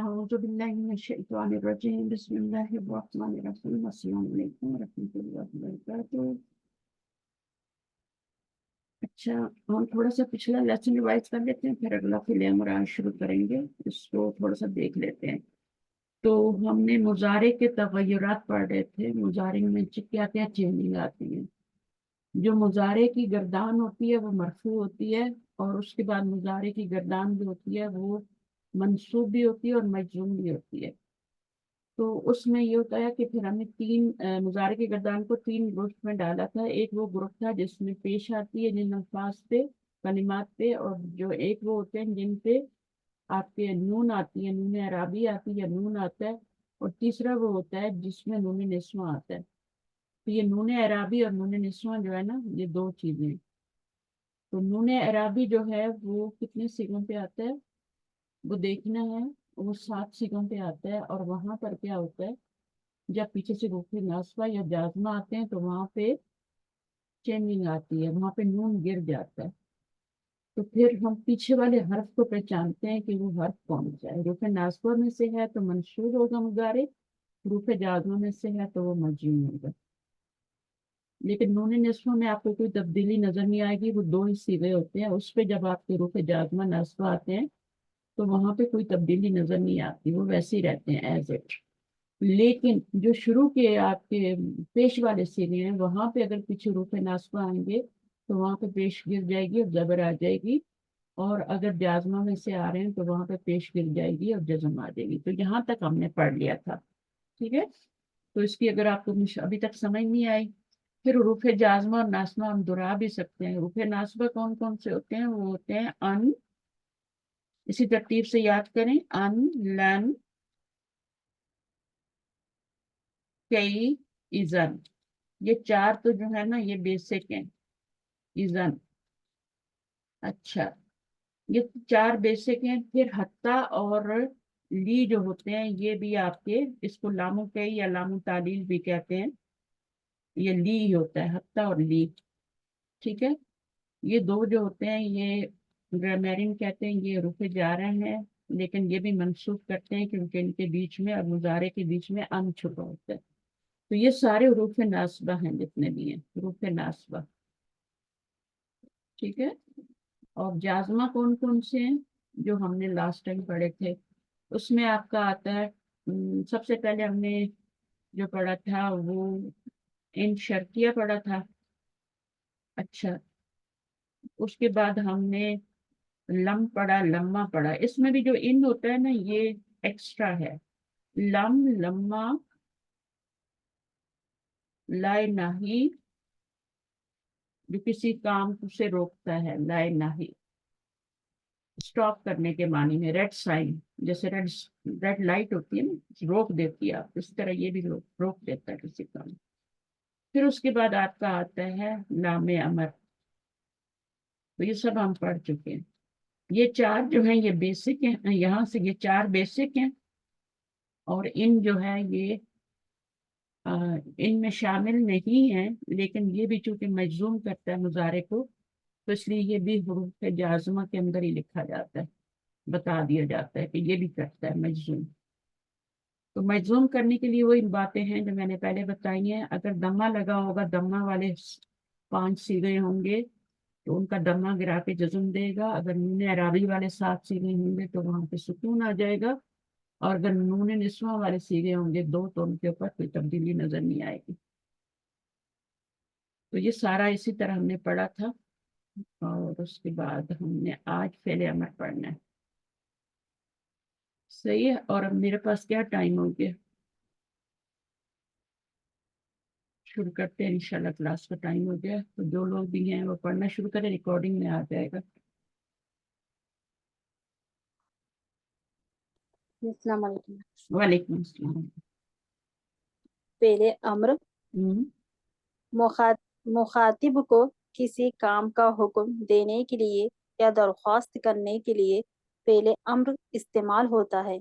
أعوذ بالله من الشيطان الرجيم بسم الله الرحمن الرحيم السلام علیکم ورحمۃ اللہ وبرکاتہ۔ اچھا، ہم تھوڑا سا پچھلا لیسن ریوائز کر لیتے ہیں، پھر اگلا فعل امر آج شروع کریں گے، اس کو تھوڑا سا دیکھ لیتے ہیں۔ تو ہم نے مضارع کے تغیرات پڑھ رہے تھے، مضارع میں کیا کیا چینجنگ آتی ہیں۔ جو مضارع کی گردان ہوتی ہے وہ مرفوع ہوتی ہے، اور اس کے بعد مضارع کی گردان جو ہوتی ہے وہ منصوب بھی ہوتی ہے اور مجزوم بھی ہوتی ہے۔ تو اس میں یہ ہوتا ہے کہ پھر ہم نے تین مضارع کی گردان کو تین گروپ میں ڈالا تھا۔ ایک وہ گروپ تھا جس میں پیش آتی ہے جن الفاظ پہ، کلمات پہ، اور جو ایک وہ ہوتے ہیں جن پہ آپ کے نون آتی ہے، نون اعرابی آتی ہے، نون آتا ہے، اور تیسرا وہ ہوتا ہے جس میں نون نسواں آتا ہے۔ تو یہ نون اعرابی اور نون نسواں جو ہے نا، یہ دو چیزیں ہیں۔ تو نون اعرابی جو ہے وہ کتنے سیغوں پہ آتا ہے وہ دیکھنا ہے، وہ 7 سیغوں پہ آتا ہے، اور وہاں پر کیا ہوتا ہے جب پیچھے سے روف ناصبہ یا جازمہ آتے ہیں تو وہاں پہ چینجنگ آتی ہے، وہاں پہ نون گر جاتا ہے۔ تو پھر ہم پیچھے والے حرف کو پہچانتے ہیں کہ وہ حرف کون سا ہے۔ روف ناصبہ میں سے ہے تو منصوب ہوگا مضارع، روف جازمہ میں سے ہے تو وہ مجزوم ہوگا۔ لیکن نون نسبہ میں آپ کو کوئی تبدیلی نظر نہیں آئے گی، وہ دو ہی صیغے ہوتے ہیں، اس پہ جب آپ کے روف جازمہ ناصبہ آتے ہیں تو وہاں پہ کوئی تبدیلی نظر نہیں آتی، وہ ویسے ہی رہتے ہیں ایز اٹ۔ لیکن جو شروع کے آپ کے پیش والے صیغے ہیں وہاں پہ اگر پیچھے روف ناصبہ آئیں گے تو وہاں پہ پیش گر جائے گی اور زبر آ جائے گی، اور اگر جازمہ میں سے آ رہے ہیں تو وہاں پہ پیش گر جائے گی اور جزم آ جائے گی۔ تو یہاں تک ہم نے پڑھ لیا تھا، ٹھیک ہے۔ تو اس کی اگر آپ کو ابھی تک سمجھ نہیں آئی، پھر حروف جازمہ اور ناسبہ ہم دہرا بھی سکتے ہیں۔ حروف ناسبہ کون کون سے ہوتے ہیں؟ وہ ہوتے ہیں ان، اسی ترتیب سے یاد کریں، ان، لن، کئی، ایزن۔ یہ چار تو جو ہے نا یہ بیسک ہیں۔ ایزن، اچھا، یہ چار بیسک ہیں۔ پھر حتیٰ اور لی جو ہوتے ہیں یہ بھی آپ کے، اس کو لام کئی یا لام تعلیل بھی کہتے ہیں، یہ لی ہی ہوتا ہے، حتیٰ اور لی، ٹھیک ہے۔ یہ دو جو ہوتے ہیں یہ گرامرین کہتے ہیں، یہ رکے جا رہے ہیں لیکن یہ بھی منسوخ کرتے ہیں کیونکہ ان کے بیچ میں اور مضارع کے بیچ میں ان چھپا ہوتا ہے۔ تو یہ سارے حروف ناصبہ ہیں جتنے بھی ہیں، حروف ناصبہ، ٹھیک ہے۔ اور جازمہ کون کون سے ہیں جو ہم نے لاسٹ ٹائم پڑھے تھے؟ اس میں آپ کا آتا ہے، سب سے پہلے ہم نے جو پڑھا تھا وہ ان شرطیہ پڑھا تھا، اچھا۔ اس کے بعد ہم نے لم پڑھا، لما پڑھا۔ اس میں بھی جو ان ہوتا ہے نا یہ ایکسٹرا ہے، لم، لما، لائے نہیں، جو کسی کام سے روکتا ہے، لائے نہیں، اسٹاپ کرنے کے معنی میں، ریڈ سائن، جیسے ریڈ لائٹ ہوتی ہے نا، روک دیتی ہے آپ، اس طرح یہ بھی روک دیتا ہے کسی کام۔ پھر اس کے بعد آپ کا آتا ہے لام امر، تو یہ سب ہم پڑھ چکے ہیں۔ یہ چار جو ہیں یہ بیسک ہیں، یہاں سے یہ چار بیسک ہیں، اور ان جو ہے یہ ان میں شامل نہیں ہیں، لیکن یہ بھی چونکہ مجزوم کرتا ہے مضارع کو تو اس لیے یہ بھی حروف جازمہ کے اندر ہی لکھا جاتا ہے، بتا دیا جاتا ہے کہ یہ بھی کرتا ہے مجزوم۔ تو مجزوم کرنے کے لیے وہی باتیں ہیں جو میں نے پہلے بتائی ہیں۔ اگر دمہ لگا ہوگا، دمہ والے 5 صیغے ہوں گے تو ان کا دمہ گرا کے جزم دے گا۔ اگر نون اعرابی والے 7 صیغے ہوں گے تو وہاں پہ سکون آ جائے گا، اور اگر نون نسواں والے صیغے ہوں گے 2 تو ان کے اوپر کوئی تبدیلی نظر نہیں آئے گی۔ تو یہ سارا اسی طرح ہم نے پڑھا تھا، اور اس کے بعد ہم نے آج فعل امر پڑھنا ہے، صحیح ہے۔ اور اب میرے پاس کیا ٹائم ہو گیا، شروع کرتے ہیں انشاءاللہ، کلاس کا ٹائم ہو گیا۔ تو جو لوگ بھی ہیں وہ پڑھنا شروع کریں، ریکارڈنگ میں آ جائے گا۔ السلام علیکم۔ وعلیکم السلام۔ فعل امر ہوں، مخاطب کو کسی کام کا حکم دینے کے لیے یا درخواست کرنے کے لیے فعل امر استعمال ہوتا ہے۔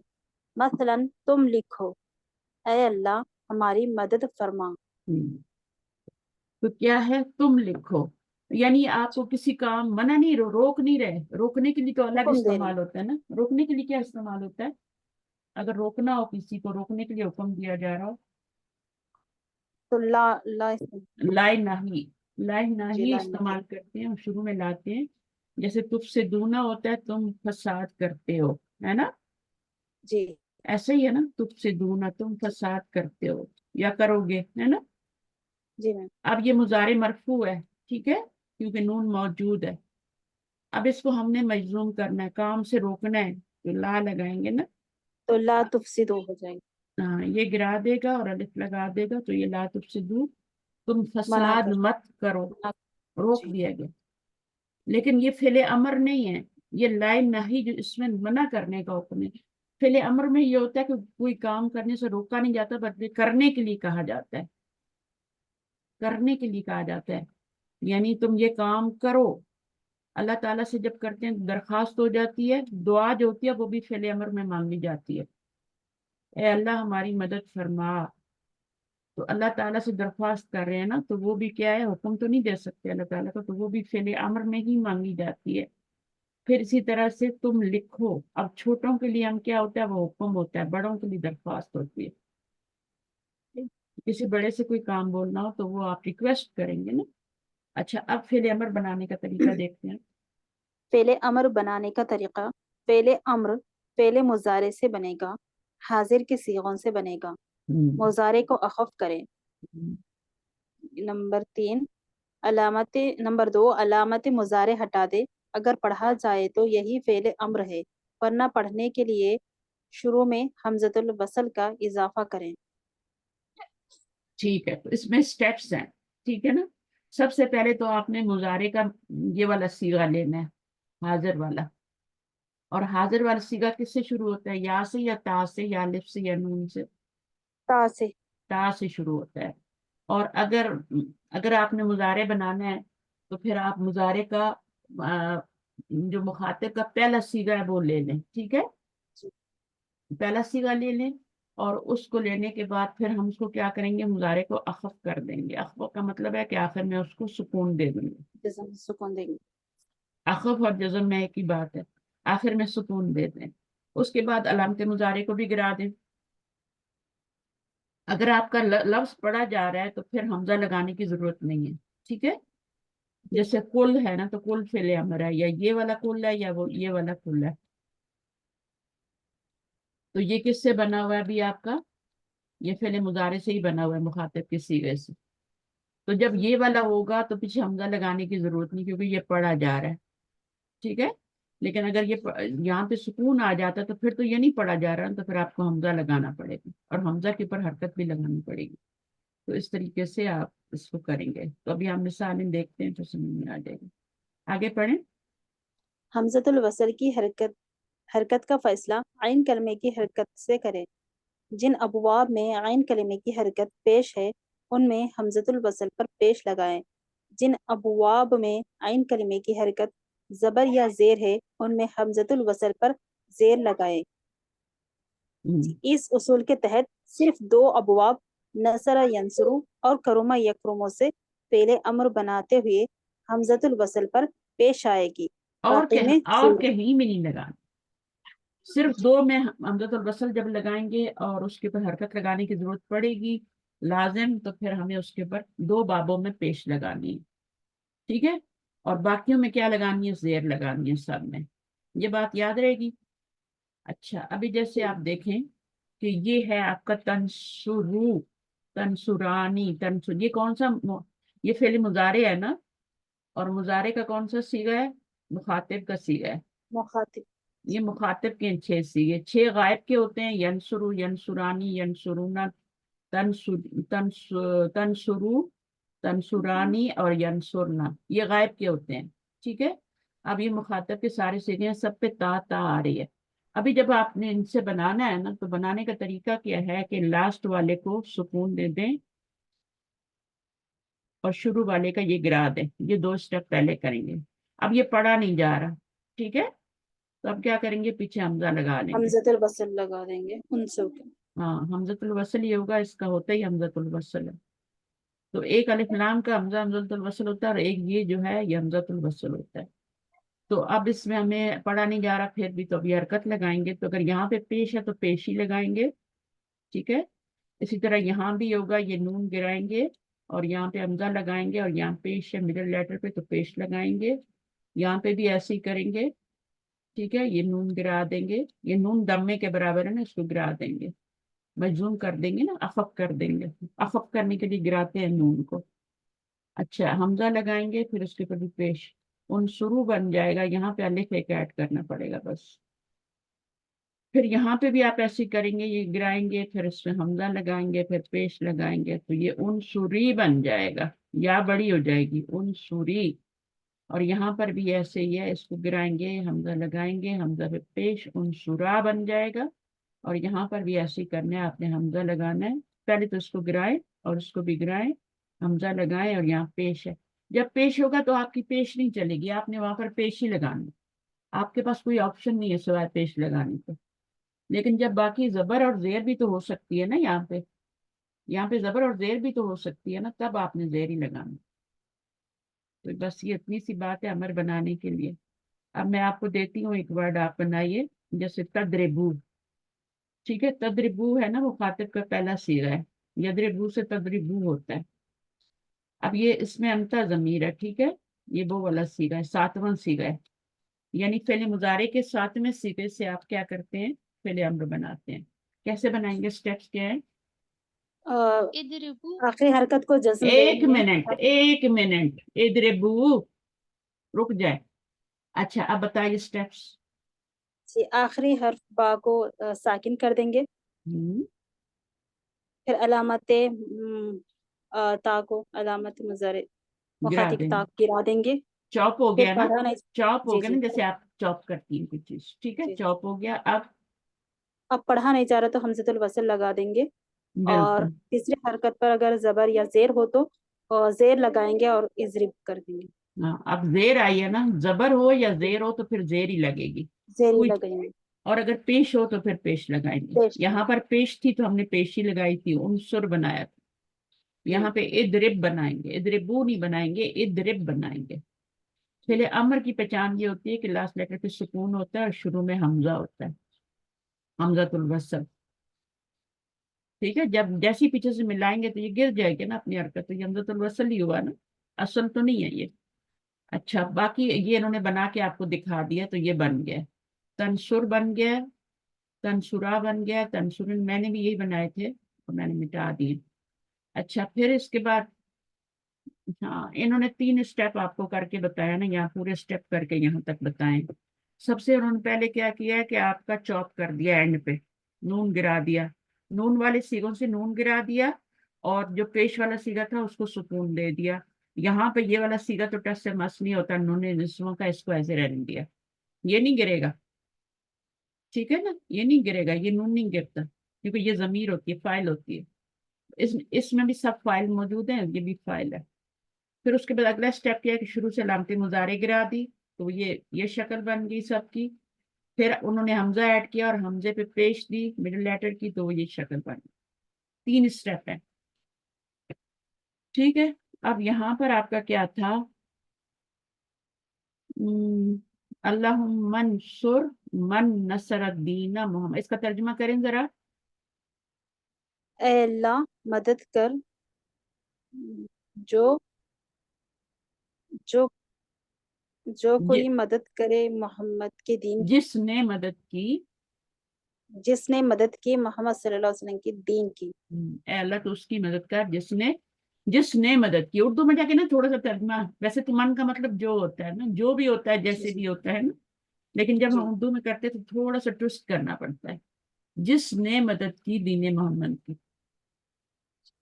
مثلا تم لکھو، اے اللہ ہماری مدد فرما۔ تو کیا ہے؟ تم لکھو، یعنی آپ کو کسی کام منع نہیں، روک نہیں رہے۔ روکنے کے لیے تو الگ حکم دے رہے استعمال ہوتا ہے نا، روکنے کے لیے کیا استعمال ہوتا ہے؟ اگر روکنا ہو کسی کو، روکنے کے لیے حکم دیا جا رہا ہو، تو لا لائے نہیں، لائے جی نہیں لا نہیں، استعمال کرتے ہیں اور شروع میں لاتے ہیں. جیسے تف سے دونا ہوتا ہے تم فساد کرتے ہو، ہے نا؟ جی ایسا ہی ہے نا، تف سے دونا تم جی فساد کرتے ہو یا کرو گے، ہے نا؟ جی میم. اب یہ مضارع مرفوع ہے، ٹھیک ہے، کیونکہ نون موجود ہے. اب اس کو ہم نے مجزوم کرنا ہے، کام سے روکنا ہے، تو لا لگائیں گے نا. تو لا تفسدو ہو جائے گی، ہاں یہ گرا دے گا اور الف لگا دے گا، تو یہ لا تفسدو، تم منع فساد کر، مت کرو، منع، روک جی دیا گیا. لیکن یہ فعل امر نہیں ہے، یہ لائے نہیں جو اس میں منع کرنے کا حکم ہے. فعل امر میں یہ ہوتا ہے کہ کوئی کام کرنے سے روکا نہیں جاتا بلکہ کرنے کے لیے کہا جاتا ہے، کرنے کے لیے کہا جاتا ہے. یعنی تم یہ کام کرو. اللہ تعالیٰ سے جب کرتے ہیں درخواست ہو جاتی ہے، دعا جو ہوتی ہے وہ بھی فعل امر میں مانگی جاتی ہے، اے اللہ ہماری مدد فرما. تو اللہ تعالیٰ سے درخواست کر رہے ہیں نا، تو وہ بھی کیا ہے، حکم تو نہیں دے سکتے اللہ تعالیٰ کو، تو وہ بھی فعل امر میں ہی مانگی جاتی ہے. پھر اسی طرح سے تم لکھو. اب چھوٹوں کے لیے ہم کیا ہوتا ہے، وہ حکم ہوتا ہے، بڑوں کے لیے درخواست ہوتی ہے. کسی بڑے سے کوئی کام بولنا ہو تو وہ آپ ریکویسٹ کریں گے نا. اچھا اب فعل امر بنانے کا طریقہ دیکھتے ہیں. فعل امر بنانے کا طریقہ، فعل امر فعل مضارع سے بنے گا، حاضر کے صیغوں سے بنے گا. ہم، مضارع کو اخف کریں. ہم، نمبر دو علامت مضارع ہٹا دے. اگر پڑھا جائے تو یہی فعل امر ہے، ورنہ پڑھنے کے لیے شروع میں حمزۃ الوصل کا اضافہ کریں. ٹھیک ہے، تو اس میں سٹیپس ہیں، ٹھیک ہے نا. سب سے پہلے تو آپ نے مضارع کا یہ والا صیغہ لینا ہے، حاضر والا. اور حاضر والا صیغہ کس سے شروع ہوتا ہے، یا سے یا تا سے یا الف سے یا نون سے؟ تا سے. تا سے شروع ہوتا ہے. اور اگر آپ نے مضارع بنانا ہے تو پھر آپ مضارع کا جو مخاطب کا پہلا صیغہ ہے وہ لے لیں، ٹھیک ہے، پہلا صیغہ لے لیں. اور اس کو لینے کے بعد پھر ہم اس کو کیا کریں گے، مضارع کو اخف کر دیں گے. اخف کا مطلب ہے کہ آخر میں اس کو سکون دے دیں گے. جزم سکون دیں گے. اخف اور جزم میں ایک ہی بات ہے، آخر میں سکون دے دیں. اس کے بعد علامت مضارع کو بھی گرا دیں. اگر آپ کا لفظ پڑھا جا رہا ہے تو پھر حمزہ لگانے کی ضرورت نہیں ہے، ٹھیک ہے. جیسے کل ہے نا، تو کل فعل امر ہے، یا یہ والا کل ہے یا وہ یہ والا کل ہے. تو یہ کس سے بنا ہوا ہے ابھی آپ کا، یہ فعل مضارع سے ہی بنا ہوا ہے، مخاطب کے صیغے سے. تو جب یہ والا ہوگا تو پیچھے حمزہ لگانے کی ضرورت نہیں، کیونکہ یہ پڑھا جا رہا ہے، ٹھیک ہے. لیکن اگر یہ یہاں پہ سکون آ جاتا تو پھر تو یہ نہیں پڑھا جا رہا، تو پھر آپ کو حمزہ لگانا پڑے گا، اور حمزہ کے اوپر حرکت بھی لگانی پڑے گی. تو اس طریقے سے آپ اس کو کریں گے. تو ابھی ہم مثالیں دیکھتے ہیں تو سمجھ میں آ جائے گا. آگے پڑھیں. حمزۃ الوصل کی حرکت کا فیصلہ عین کلمے کی حرکت سے کریں. جن ابواب میں عین کلمے کی حرکت پیش ہے ان میں حمزۃ الوصل پر پیش لگائیں. جن ابواب میں عین کلمے کی حرکت زبر یا زیر ہے ان میں حمزۃ الوصل پر زیر لگائیں. اس اصول کے تحت صرف دو ابواب نصر ینصرو اور کرم یکرمو سے فعل امر بناتے ہوئے حمزۃ الوصل پر پیش آئے گی، باقی میں اور کہیں میں نہیں لگانا، صرف دو میں حمزۃ الوصل جب لگائیں گے اور اس کے اوپر حرکت لگانے کی ضرورت پڑے گی لازم، تو پھر ہمیں اس کے اوپر دو بابوں میں پیش لگانی ہے، ٹھیک ہے. اور باقیوں میں کیا لگانی ہے، زیر لگانی ہے سب میں. یہ بات یاد رہے گی. اچھا ابھی جیسے آپ دیکھیں کہ یہ ہے آپ کا تنسرو، تنسرانی، تنسر، یہ کون سا یہ فعل مضارع ہے نا، اور مضارع کا کون سا صیغہ ہے، مخاطب کا صیغہ ہے. مخاطب. یہ مخاطب کے 6 صیغے، 6 غائب کے ہوتے ہیں، ینسرو، ینسرانی، ینسرونا، تنسرو، تنسرانی اور ینسرنا، یہ غائب کے ہوتے ہیں، ٹھیک ہے. اب یہ مخاطب کے سارے صیغے ہیں، سب پہ تا تا آ رہی ہے. ابھی جب آپ نے ان سے بنانا ہے نا، تو بنانے کا طریقہ کیا ہے کہ لاسٹ والے کو سکون دے دیں اور شروع والے کا یہ گرا دیں. یہ 2 سٹیپ پہلے کریں گے. اب یہ پڑھا نہیں جا رہا، ٹھیک ہے، تو اب کیا کریں گے، پیچھے حمزہ لگا لیں گے. حمزۃ الوصل لگا دیں گے ان سے. ہاں حمزۃ الوصل یہ ہوگا، اس کا ہوتا ہی حمزۃ الوصل ہے. تو ایک الف لام کا حمزہ حمزۃ الوصل ہوتا ہے، اور ایک یہ جو ہے یہ حمزۃ الوصل ہوتا ہے. تو اب اس میں ہمیں پڑھا نہیں جا رہا پھر بھی، تو ابھی حرکت لگائیں گے. تو اگر یہاں پہ پیش ہے تو پیش ہی لگائیں گے. ٹھیک ہے. اسی طرح یہاں بھی ہوگا، یہ نون گرائیں گے اور یہاں پہ حمزہ لگائیں گے، اور یہاں پیش ہے مڈل لیٹر پہ تو پیش لگائیں گے. یہاں پہ بھی ایسے ہی کریں گے. ٹھیک ہے. یہ نون گرا دیں گے، یہ نون دمے کے برابر ہے نا، اس کو گرا دیں گے، مجزوم کر دیں گے نا، افق کر دیں گے. افق کرنے کے لیے گراتے ہیں نون کو. اچھا حمزہ لگائیں گے، پھر اس کے اوپر بھی پیش. ان شروع بن جائے گا، یہاں پہ الف ایک ایڈ کرنا پڑے گا بس. پھر یہاں پہ بھی آپ ایسے کریں گے، یہ گرائیں گے، پھر اس میں حمزہ لگائیں گے، پھر پیش لگائیں گے، تو یہ انصری بن جائے گا. یا بڑی ہو جائے گی انصری. اور یہاں پر بھی ایسے ہی ہے، اس کو گرائیں گے، حمزہ لگائیں گے، حمزہ پہ پیش، انصرا بن جائے گا. اور یہاں پر بھی ایسے ہی کرنا ہے، آپ نے حمزہ لگانا ہے. پہلے تو اس کو گرائیں اور اس کو بھی گرائیں، حمزہ لگائیں، اور یہاں پیش ہے. جب پیش ہوگا تو آپ کی پیش نہیں چلے گی، آپ نے وہاں پر پیش ہی لگانا. آپ کے پاس کوئی آپشن نہیں ہے سوائے پیش لگانے کے. لیکن جب باقی زبر اور زیر بھی تو ہو سکتی ہے نا، یہاں پہ زبر اور زیر بھی تو ہو سکتی ہے نا، تب آپ نے زیر ہی لگانا. تو بس یہ اتنی سی بات ہے امر بنانے کے لیے. اب میں آپ کو دیتی ہوں ایک ورڈ، آپ بنائیے. جیسے تدربو. ٹھیک ہے. تدربو ہے نا، وہ خاطب کا پہلا صیغہ ہے. یدربو سے تدربو ہوتا ہے. اب یہ اس میں امتا ضمیر ہے. ٹھیک ہے. یہ وہ والا صیغہ ہے، ساتواں صیغہ ہے. یعنی فعل مضارع کے ساتویں صیغے سے آپ کیا کرتے ہیں، فعل امر بناتے ہیں. کیسے بنائیں گے، سٹیپس کیا ہے؟ آخری حرکت کو جزم دیں ایک گے. منٹ، ایک منٹ، ادربو، رک جائے. اچھا اب بتائیے سٹیپس. جی، آخری حرف با کو ساکن کر دیں گے. پھر علامت تا کو، علامت مضارع گرا مخاطب دیں تا گے. گرا دیں گے. چاپ ہو پھر گیا نا، پڑھا نہیں. چاپ ہو جی گیا جی نا، جیسے آپ چاپ کرتی ہیں کوئی چیز. ٹھیک ہے. جی. چاپ ہو گیا. اب اب پڑھا نہیں جا رہا تو حمزۃ الوصل لگا دیں گے. اور بالکل. تیسری حرکت پر اگر زبر یا زیر ہو تو زیر لگائیں گے اور اضرب کر دیں گے. ہاں اب زیر آئی ہے نا، زبر ہو یا زیر ہو تو پھر زیر ہی لگے گی. زیر ہی کوئی، لگائیں گے. اور اگر پیش ہو تو پھر پیش لگائیں گے. پیش یہاں پر پیش تھی تو ہم نے پیش ہی لگائی تھی، عنصر بنایا تھا. جی. یہاں پہ ادرب بنائیں گے، ادربو نہیں بنائیں گے، ادرب بنائیں گے. پہلے امر کی پہچان یہ ہوتی ہے کہ لاسٹ لیٹر پہ سکون ہوتا ہے اور شروع میں حمزہ ہوتا ہے، حمزۃ الوصل. ٹھیک ہے. جب جیسی پیچھے سے ملائیں گے تو یہ گر جائے گا نا اپنی حرکت، تو یہ حمزۃ الوصل ہی ہوا نا، اصل تو نہیں ہے یہ. اچھا باقی یہ انہوں نے بنا کے آپ کو دکھا دیا تو یہ بن گیا. تنشر بن گیا، تنشرا بن گیا، تنشرن میں نے بھی یہی بنائے تھے اور میں نے مٹا دیے. اچھا پھر اس کے بعد ہاں انہوں نے 3 اسٹیپ آپ کو کر کے بتایا نا، یہاں پورے اسٹیپ کر کے یہاں تک بتائیں. سب سے انہوں نے پہلے کیا کیا ہے کہ آپ کا چاپ کر دیا اینڈ پہ، نون گرا دیا. نون والے سیگوں سے نون گرا دیا، اور جو پیش والا سیگا تھا اس کو سکون دے دیا. یہاں پہ یہ والا سیگا تو ٹس سے مس نہیں ہوتا، انہوں نے نسبوں کا، اس کو ایسے رہنے دیا. یہ نہیں گرے گا. ٹھیک ہے نا، یہ نہیں گرے گا، یہ نون نہیں گرتا کیونکہ یہ ضمیر ہوتی ہے، فائل ہوتی ہے. اس میں بھی سب فائل موجود ہیں، یہ بھی فائل ہے. پھر اس کے بعد اگلا اسٹیپ کیا ہے کہ شروع سے علامت مضارع گرا دی، تو یہ شکل بن گئی سب کی. پھر انہوں نے حمزہ ایڈ کیا اور حمزے پہ پیش دی مڈل لیٹر کی، تو یہ شکل بن گئی. 3 اسٹیپ ہیں. ٹھیک ہے. اب یہاں پر آپ کا کیا تھا، اللہم انصر من نصر الدین محمد. اس کا ترجمہ کریں ذرا. اے اللہ مدد کر جو جو جو کوئی مدد کرے محمد کے دین کی، جس نے مدد کی، جس نے مدد کی محمد صلی اللہ علیہ وسلم کی دین کی. اے اللہ تو اس کی مدد کر جس نے مدد کی. اردو میں کیا کہنا تھوڑا سا ترجمہ، ویسے تو من کا مطلب جو ہوتا ہے نا، جو بھی ہوتا ہے، جی جیسے جی بھی ہوتا ہے نا، لیکن جب جی. ہم اردو میں کرتے تو تھوڑا سا ٹوسٹ کرنا پڑتا ہے. جس نے مدد کی دین محمد کی،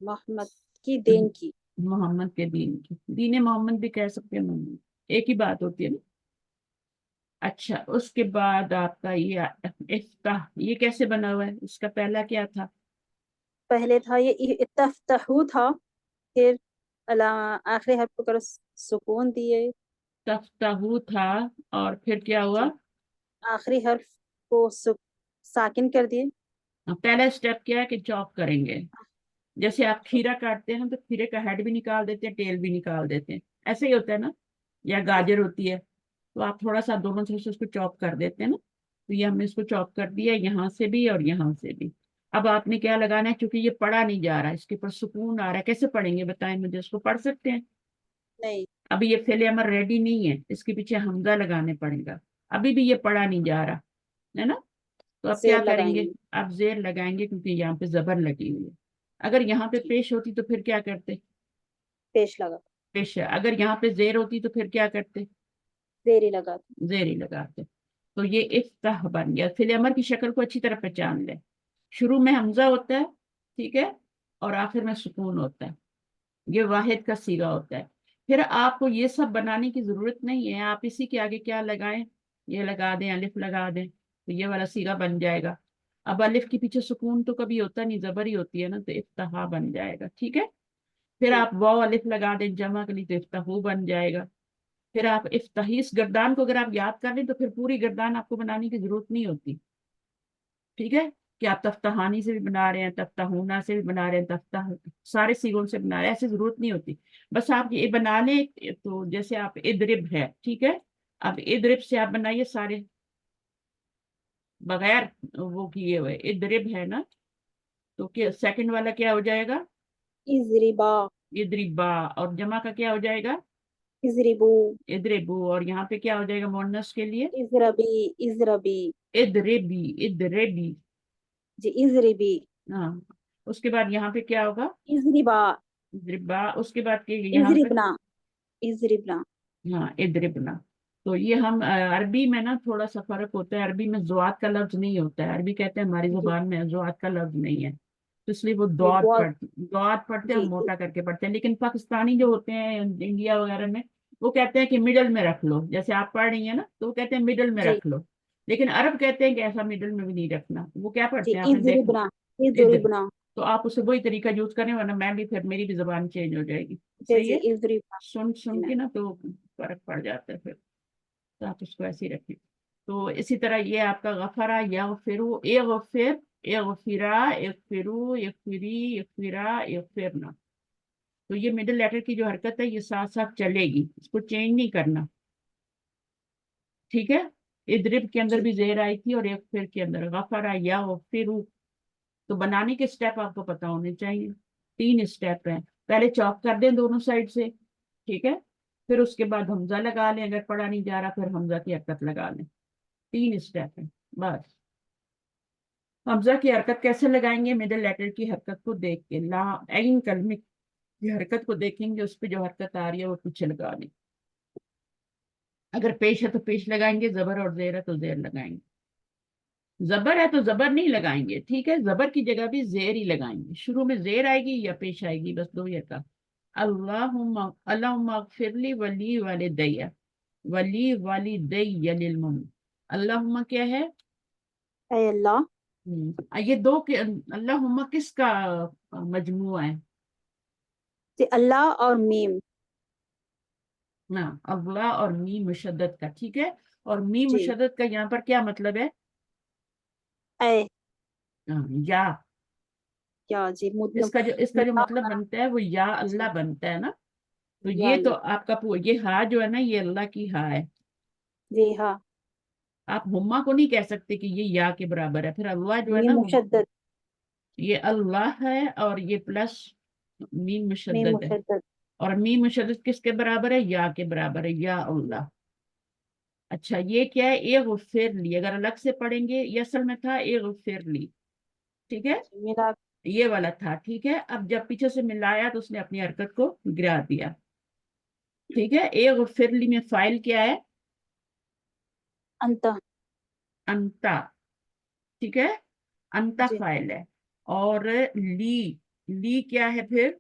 محمد کی دین کی. محمد کے دین کی. دین محمد بھی کہہ سکتے ہیں، محمد ایک ہی بات ہوتی ہے نا. اچھا اس کے بعد آپ کا یہ افتح، یہ کیسے بنا ہوا ہے، اس کا پہلا کیا تھا؟ پہلے تھا یہ تفتحو تھا، پھر آخری حرف پر سکون دیے. تفتحو تھا، اور پھر کیا ہوا؟ جی. آخری حرف کو ساکن کر دیے. پہلا اسٹیپ کیا ہے کہ چاپ کریں گے. جیسے آپ کھیرا کاٹتے ہیں نا، تو کھیرے کا ہیڈ بھی نکال دیتے ہیں، ٹیل بھی نکال دیتے ہیں، ایسے ہی ہوتا ہے نا. یا جی گاجر ہوتی ہے تو آپ تھوڑا سا دونوں سے اس کو چاپ کر دیتے ہیں نا. تو یہ ہم نے اس کو چاپ کر دیا یہاں سے بھی اور یہاں سے بھی. اب آپ نے کیا لگانا ہے, کیونکہ یہ پڑھا نہیں جا رہا, اس کے اوپر سکون آ رہا ہے, کیسے پڑھیں گے بتائیں مجھے, اس کو پڑھ سکتے ہیں؟ نہیں. ابھی یہ فعل امر ریڈی نہیں ہے, اس کے پیچھے حمزہ لگانے پڑے گا. ابھی بھی یہ پڑھا نہیں جا رہا ہے نا. تو اب کیا زیر کریں لگائیں گے, گے. آپ زیر لگائیں گے کیونکہ یہاں پہ زبر لگی ہوئی ہے. اگر یہاں پہ ٹھیک. پیش ہوتی تو پھر کیا کرتے؟ پیش لگا. پیش. اگر یہاں پہ زیر ہوتی تو پھر کیا کرتے؟ زیری لگا. زیر ہی لگاتے. تو یہ افتح بن گیا. فعل امر کی شکل کو اچھی طرح پہچان لیں. شروع میں حمزہ ہوتا ہے, ٹھیک ہے, اور آخر میں سکون ہوتا ہے. یہ واحد کا صیغہ ہوتا ہے. پھر آپ کو یہ سب بنانے کی ضرورت نہیں ہے, آپ اسی کے آگے کیا لگائیں, یہ لگا دیں, الف لگا دیں, تو یہ والا صیغہ بن جائے گا. اب الف کے پیچھے سکون تو کبھی ہوتا نہیں, زبر ہی ہوتی ہے نا, تو افتحا بن جائے گا. ٹھیک ہے. پھر ٹھیک. آپ واو الف لگا دیں جمع کے لیے, تو افتحو بن جائے گا. پھر آپ افتحیس گردان کو اگر آپ یاد کر لیں تو پھر پوری گردان آپ کو بنانے کی ضرورت نہیں ہوتی. ٹھیک ہے, کہ آپ تفتحانی سے بھی بنا رہے ہیں, تفتحونا سے بھی بنا رہے ہیں, تفتح سارے سیگوں سے بنا رہے ہیں, ایسی ضرورت نہیں ہوتی. بس آپ یہ بنا لیں. تو جیسے آپ ادرب ہے, ٹھیک ہے, اب ادرب سے آپ بنائیے سارے بغیر وہ کیے ہوئے. ادرب ہے نا, تو جی. سیکنڈ والا کیا ہو جائے گا؟ ازربا. ادربا. اور جمع کا کیا ہو جائے گا؟ ازربو. ادربو. اور یہاں پہ کیا ہو جائے گا مؤنث کے لیے؟ ازربی. ازربی. ادربی. ادربی. جی. ازربی. ہاں. اس کے بعد یہاں پہ کیا ہوگا؟ ازربا. ادربا. اس کے بعد یہاں پہ ازربنا. ازربنا. ہاں ادربنا. تو یہ ہم عربی میں نا تھوڑا سا فرق ہوتا ہے. عربی میں زوات کا لفظ نہیں ہوتا ہے. عربی کہتے ہیں ہماری جی. زبان میں زوات کا لفظ نہیں ہے, تو اس لیے وہ جی. بہت. دعات پڑھتے ہیں, جی. ہم موٹا کر کے پڑھتے ہیں. لیکن پاکستانی جو ہوتے ہیں انڈیا وغیرہ میں, وہ کہتے ہیں کہ مڈل میں رکھ لو. جیسے آپ پڑھ رہی ہیں نا, تو وہ کہتے ہیں مڈل میں جی. رکھ لو. لیکن عرب کہتے ہیں کہ ایسا مڈل میں بھی نہیں رکھنا. وہ کیا جی. پڑھتے ہیں آپ نے دیکھا؟ ازربنا. ادھر. ازربنا. تو آپ اسے وہی طریقہ یوز کریں, ورنہ میں بھی پھر میری بھی زبان چینج ہو جائے گی. جی. صحیح جی. ہے. ازربنا. سن جی سن کے میم. نا تو فرق پڑ جاتا ہے پھر. تو آپ اس کو ایسے ہی رکھیں. تو اسی طرح یہ آپ کا غفرا یغفرو, اغفر, اغفرا, اغفرو, اغفری, اغفرا, اغفرنا. تو یہ مڈل لیٹر کی جو حرکت ہے یہ ساتھ ساتھ چلے گی, اس کو چینج نہیں کرنا. ٹھیک ہے. ادرب کے اندر جی. بھی زیر آئی تھی, اور اغفر کے اندر غفرا یغفرو. تو بنانے کے اسٹیپ آپ کو پتا ہونے چاہیے. 3 اسٹیپ ہیں. پہلے چاپ کر دیں دونوں سائڈ سے, ٹھیک ہے. پھر اس کے بعد حمزہ لگا لیں, اگر پڑھا نہیں جا رہا پھر حمزہ کی حرکت لگا لیں. 3 اسٹیپ ہیں بس. حمزہ کی حرکت کیسے لگائیں گے؟ مڈل لیٹر کی حرکت کو دیکھ کے, لا عین کلمے کی حرکت کو دیکھیں گے, اس پہ جو حرکت آ رہی ہے وہ پیچھے لگا لیں. اگر پیش ہے تو پیش لگائیں گے, زبر اور زیر ہے تو زیر لگائیں گے. زبر ہے تو زبر نہیں لگائیں گے, ٹھیک ہے. زبر کی جگہ بھی زیر ہی لگائیں گے. شروع میں زیر آئے گی یا پیش آئے گی, بس 2 ہی کا. اللہم اغفر لی ولی والدی, ولی والدی للمؤمنین. اللہم کیا ہے؟ اے اللہ. یہ 2 کے اللہم کس کا مجموعہ ہے؟ جی. اللہ اور میم. ہاں, اللہ اور میم مشدد کا, ٹھیک ہے. اور میم جی. مشدد کا یہاں پر کیا مطلب ہے؟ اے. یا. یا. جی. اس کا جو اللہ مطلب بنا. بنتا ہے وہ یا جی. اللہ بنتا ہے نا. تو یا یہ تو اللہ. آپ کا یہ ہا جو ہے نا, یہ اللہ کی ہا ہے. جی. ہاں. آپ ہما کو نہیں کہہ سکتے کہ یہ یا کے برابر ہے. پھر اللہ جو ہے میم نا, مشدد. یہ اللہ ہے, اور یہ پلس میم میم مشدد ہے. مشدد. اور میم مشدد کس کے برابر ہے؟ یا کے برابر ہے, یا اللہ. اچھا, یہ کیا ہے؟ اغفر لی. اگر الگ سے پڑھیں گے, یہ اصل میں تھا اغفر لی, ٹھیک ہے. میرا. یہ والا تھا, ٹھیک ہے. اب جب پیچھے سے ملایا تو اس نے اپنی حرکت کو گرا دیا, ٹھیک ہے. اغفر لی میں فائل کیا ہے؟ انت. انتا, ٹھیک ہے. انتا جی. فائل ہے. اور لی کیا ہے پھر؟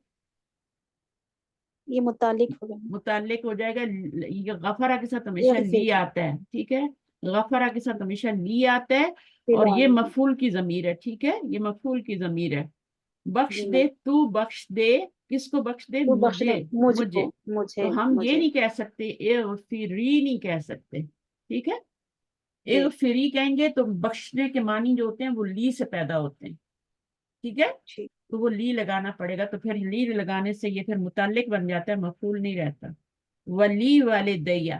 یہ متعلق ہو گیا. متعلق ہو جائے گا. یہ غفرہ کے ساتھ ہمیشہ اغفر. لی آتا ہے, ٹھیک ہے. غفرہ کے ساتھ ہمیشہ لی آتا ہے. اور یہ فی مفعول کی ضمیر ہے, ٹھیک ہے. یہ مفعول کی ضمیر ہے. بخش جی میم. دے, تو بخش دے. کس کو بخش دے؟ تو بخش دے مجھے. مجھ مجھے. کو. مجھے. تو ہم یہ مجھے. نہیں کہہ سکتے اغفری نہیں کہہ سکتے, ٹھیک ہے. جی. اغفری کہیں گے تو بخشنے کے معنی جو ہوتے ہیں وہ لی سے پیدا ہوتے ہیں, ٹھیک ہے. ٹھیک. تو وہ لی لگانا پڑے گا. تو پھر لی لگانے سے یہ پھر متعلق بن جاتا ہے, مفعول نہیں رہتا. ولی والدیا.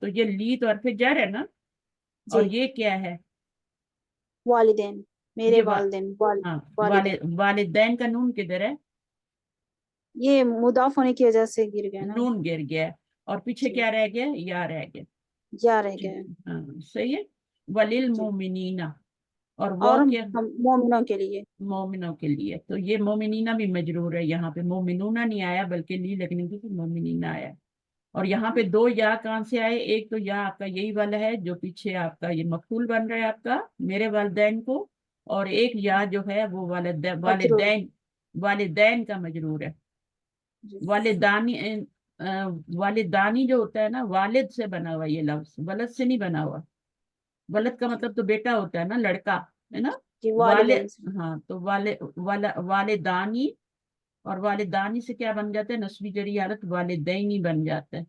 تو یہ لی تو حرف جر ہے نا. اور جی یہ کیا ہے؟ والدین میرے یہ والدین ہاں والدین. والدین کا نون کدھر ہے؟ یہ مضاف ہونے کی وجہ سے گر گیا نا. نون گر گیا. اور پیچھے جی کیا رہ گیا؟ یا رہ گیا. یا رہ ٹھیک. گیا ہے. ہاں صحیح ہے. جی وللمومنین. اور وہ اور کیا؟ ہم مومنوں کے لیے. مومنوں کے لیے. تو یہ مومنینہ بھی مجرور ہے یہاں پہ. مومنونہ نہیں آیا بلکہ لی لگنے کی تو مومنینہ آیا. اور یہاں پہ دو یا کہاں سے آئے؟ ایک تو یا آپ کا یہی والا ہے جو پیچھے آپ کا یہ مفعول بن رہا ہے آپ کا میرے والدین کو. اور ایک یا جو ہے وہ مجرور. والدین. والدین کا مجرور ہے. جی والدانی والدانی جو ہوتا ہے نا والد سے بنا ہوا یہ لفظ ولد سے نہیں بنا ہوا. ولد کا جی مطلب تو بیٹا ہوتا ہے نا لڑکا ہے نا. جی والدین سے. والد ہاں تو والدانی. اور والدانی سے کیا بن جاتا ہے؟ نسبی جری حالت والدینی بن جاتا ہے.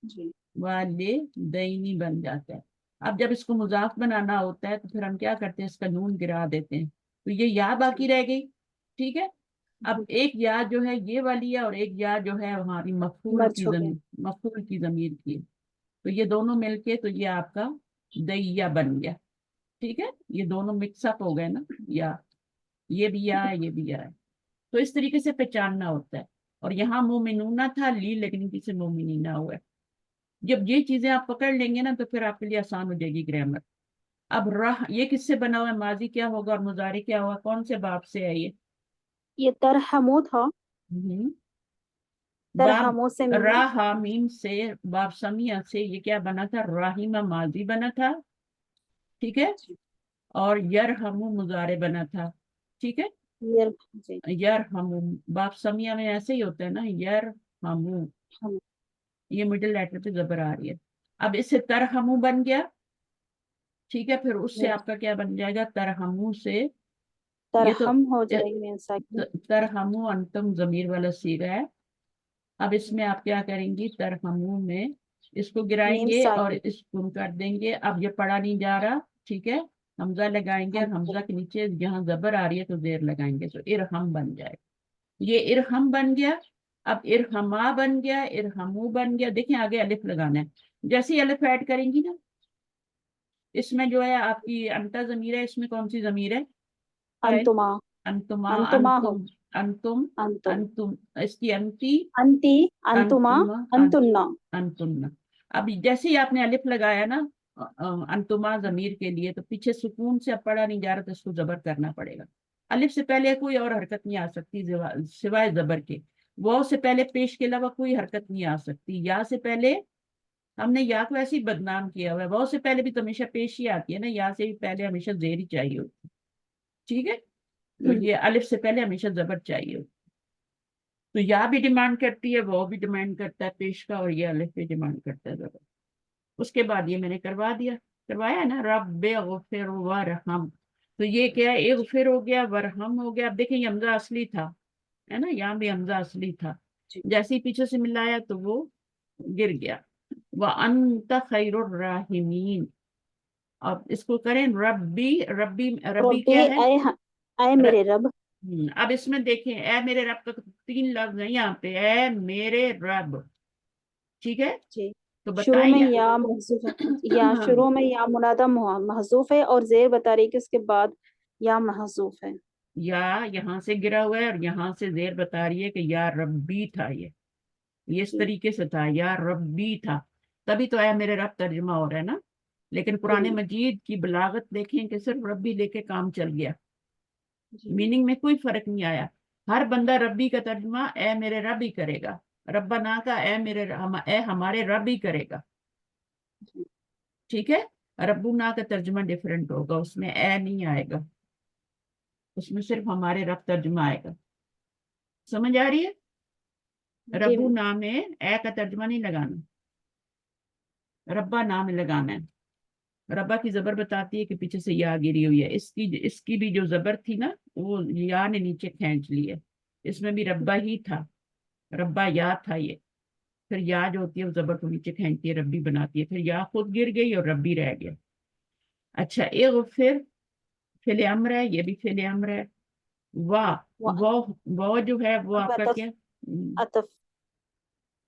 جی والدینی بن جاتا ہے. اب جب اس کو مضاف بنانا ہوتا ہے تو پھر ہم کیا کرتے ہیں؟ اس کا نون گرا دیتے ہیں. تو یہ یا باقی رہ گئی. ٹھیک ہے. اب جی ایک یا جو ہے یہ والی ہے اور ایک یا جو ہے ہماری مرچوں کے. مفعول کی ضمیر کی. تو یہ دونوں مل کے تو یہ آپ کا دیا بن گیا. ٹھیک ہے. یہ دونوں مکس اپ ہو گئے نا. یا یہ بھی یا ہے یہ بھی یا ہے. تو اس طریقے سے پہچاننا ہوتا ہے. اور یہاں مومنونہ تھا لی لیکن کسی مومنینہ ہوا ہے. جب یہ چیزیں آپ پکڑ لیں گے نا تو پھر آپ کے لیے آسان ہو جائے گی گرامر. اب راہ یہ کس سے بنا ہوا ہے؟ ماضی کیا ہوگا اور مضارع کیا ہوگا؟ کون سے باب سے ہے یہ ترحمو تھا. یہ؟ باب ترحمو سے ملا. راہ میم سے. باب سمیہ سے یہ کیا بنا تھا؟ راہیمہ ماضی بنا تھا. ٹھیک ہے. جی اور یرحمو مضارع بنا تھا. ٹھیک ہے. جی یرحمو. باب سمیہ میں ایسے ہی ہوتا ہے نا یرحمو. ہم. یہ مڈل لیٹر پہ زبر آ رہی ہے. اب اس سے ترحمو بن گیا. ٹھیک ہے. پھر اس سے آپ کا کیا بن جائے گا؟ ترحمو سے. یہ تو ترحم ہو جائے گی ساکن. ترحمو انتم ضمیر والا صیغہ ہے. اب اس میں آپ کیا کریں گی؟ ترحمو میں اس کو گرائیں میم گے اور ساکن. اس کو کر دیں گے. اب یہ پڑھا نہیں جا رہا. ٹھیک ہے. حمزہ لگائیں گے ہم اور حمزہ کے نیچے جہاں زبر آ رہی ہے تو زیر لگائیں گے تو ارحم بن جائے. یہ ارحم بن گیا. اب ارحما بن گیا. ارحمو بن گیا. دیکھیں آگے الف لگانا ہے. جیسے ہی الف ایڈ کریں گی نا اس میں جو ہے آپ کی انتا ضمیر ہے. اس میں کون سی ضمیر ہے؟ انتما. انتما. انتما ہو. انتم. انتم. انتم. انتم. اس کی انتی. انتی. انتما. انتما. انتنا. انتم. اب جیسے ہی آپ نے الف لگایا نا انتما ضمیر کے لیے تو پیچھے سکون سے اب پڑھا نہیں جا رہا تو اس کو زبر کرنا پڑے گا. الف سے پہلے کوئی اور حرکت نہیں آ سکتی سوائے زبر کے. واو سے پہلے پیش کے علاوہ کوئی حرکت نہیں آ سکتی. یا سے پہلے ہم نے یا کو ایسے ہی بدنام کیا ہوا ہے. واو سے پہلے بھی تو ہمیشہ پیش ہی آتی ہے نا. یا سے بھی پہلے ہمیشہ زیر ہی چاہیے ہوتی. ٹھیک ہے. تو یہ الف سے پہلے ہمیشہ زبر چاہیے ہوتی. تو یا بھی ڈیمانڈ کرتی ہے وہ بھی ڈیمانڈ کرتا ہے پیش کا. اور یہ الف بھی ڈیمانڈ کرتا ہے زبر. اس کے بعد یہ میں نے کروایا نا رب اغفر ورحم. تو یہ کیا ہے؟ اغفر ہو گیا ورحم ہو گیا. اب دیکھیں یہ حمزہ اصلی تھا ہے نا. یہاں بھی حمزہ اصلی تھا. جی جیسے ہی پیچھے سے ملایا تو وہ گر گیا. وَأَنْتَ خَيْرُ الرَّاحِمِينَ. اب اس کو کریں ربی. ربی ربی کیا ہے؟ اے میرے رب. اب اس میں دیکھیں اے میرے رب کا 3 لفظ ہیں یہاں پہ. اے میرے رب. ٹھیک ہے. جی تو شروع بتائیں میں یا محذوف ہے. یا شروع میں یا منادہ محذوف ہے اور زیر بتا رہی ہے کہ اس کے بعد یا محذوف ہے. یا یہاں سے گرا ہوا ہے اور یہاں سے زیر بتا رہی ہے کہ یا ربی تھا. یہ اس جی طریقے سے تھا یا ربی تھا. تبھی تو اے میرے رب ترجمہ ہو رہا ہے نا. لیکن قرآن جی مجید کی بلاغت دیکھیں کہ صرف ربی لے کے کام چل گیا. جی میننگ میں کوئی فرق نہیں آیا. ہر بندہ ربی کا ترجمہ اے میرے رب ہی کرے گا. ربنا کا اے ہمارے رب ہی کرے گا. جی ٹھیک ہے. ربنا کا ترجمہ ڈیفرنٹ ہوگا. اس میں اے نہیں آئے گا. اس میں صرف ہمارے رب ترجمہ آئے گا. سمجھ آ رہی ہے؟ جی ربو نام میں اے کا ترجمہ نہیں لگانا. ربا نام لگانا ہے. ربا کی زبر بتاتی ہے کہ پیچھے سے یا گری ہوئی ہے. اس کی بھی جو زبر تھی نا وہ یا نے نیچے کھینچ لی ہے. اس میں بھی ربا ہی تھا. ربا یا تھا یہ. پھر یا جو ہوتی ہے وہ زبر کو نیچے کھینچتی ہے ربی بناتی ہے. پھر یا خود گر گئی اور ربی رہ گیا. اچھا اغفر فعل امر ہے. یہ بھی فعل امر ہے. واہ وہ جو ہے وہ آپ کا عطف کیا؟ عطف